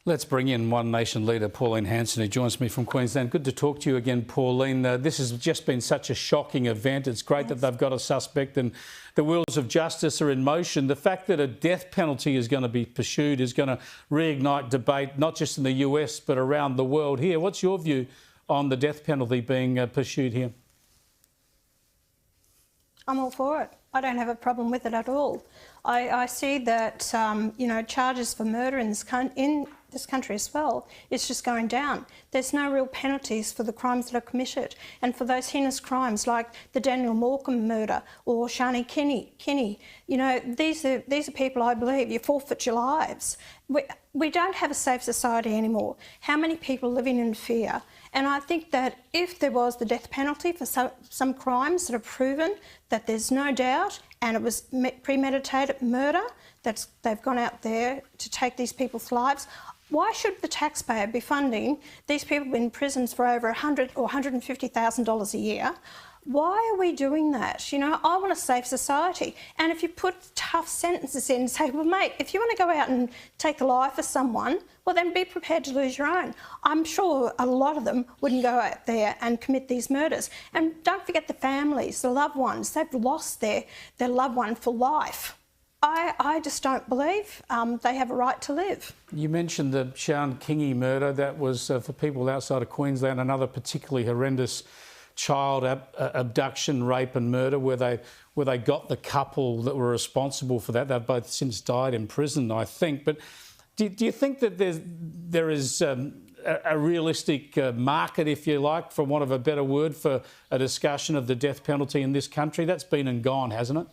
Let's bring in One Nation leader Pauline Hanson, who joins me from Queensland. Good to talk to you again, Pauline. This has just been such a shocking event. It's great that they've got a suspect and the wheels of justice are in motion. The fact that a death penalty is going to be pursued is going to reignite debate, not just in the US, but around the world here. What's your view on the death penalty being pursued here? I'm all for it. I don't have a problem with it at all. I see that, charges for murder in this country as well, it's just going down. There's no real penalties for the crimes that are committed. And for those heinous crimes like the Daniel Morcombe murder or Sharron Kinney, these are people, I believe, you forfeit your lives. We don't have a safe society anymore. How many people are living in fear? And I think that if there was the death penalty for some crimes that are proven that there's no doubt and it was premeditated murder, they've gone out there to take these people's lives, why should the taxpayer be funding these people in prisons for over $100,000 or $150,000 a year? Why are we doing that? I want a safe society. And if you put tough sentences in and say, well, mate, if you want to go out and take the life of someone, well, then be prepared to lose your own. I'm sure a lot of them wouldn't go out there and commit these murders. And don't forget the families, the loved ones. They've lost their loved one for life. I just don't believe they have a right to live. You mentioned the Sharron Kinney murder. That was, for people outside of Queensland, another particularly horrendous child abduction, rape and murder where they got the couple that were responsible for that. They've both since died in prison, I think. But do you think that there is a realistic market, if you like, for want of a better word, for a discussion of the death penalty in this country? That's been and gone, hasn't it?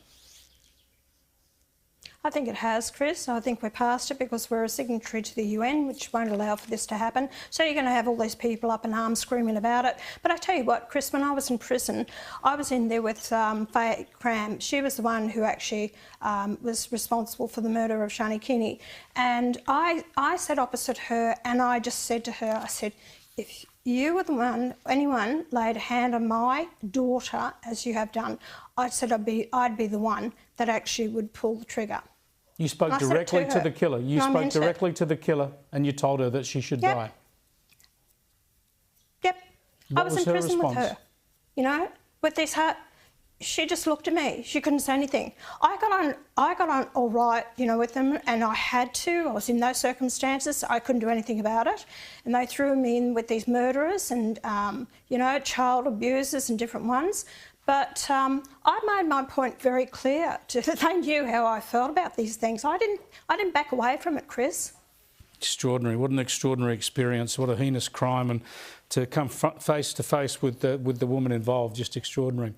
I think it has, Chris. I think we're past it because we're a signatory to the UN, which won't allow for this to happen. So you're going to have all these people up in arms screaming about it. But I tell you what, Chris, when I was in prison, I was in there with Faye Cramb. She was the one who actually was responsible for the murder of Sharron Kinney. And I sat opposite her and I just said to her, I said, if you were the one, anyone laid a hand on my daughter, as you have done, I said I'd be the one that actually would pull the trigger. You spoke directly to the killer. You spoke directly to the killer and you told her that she should die. Yep. I was in prison with her, with this heart. She just looked at me. She couldn't say anything. I got on all right, with them, and I had to. I was in those circumstances. I couldn't do anything about it. And they threw me in with these murderers and, child abusers and different ones. But I made my point very clear. They knew how I felt about these things. I didn't back away from it, Chris. Extraordinary. What an extraordinary experience. What a heinous crime. And to come face to face with the woman involved, just extraordinary.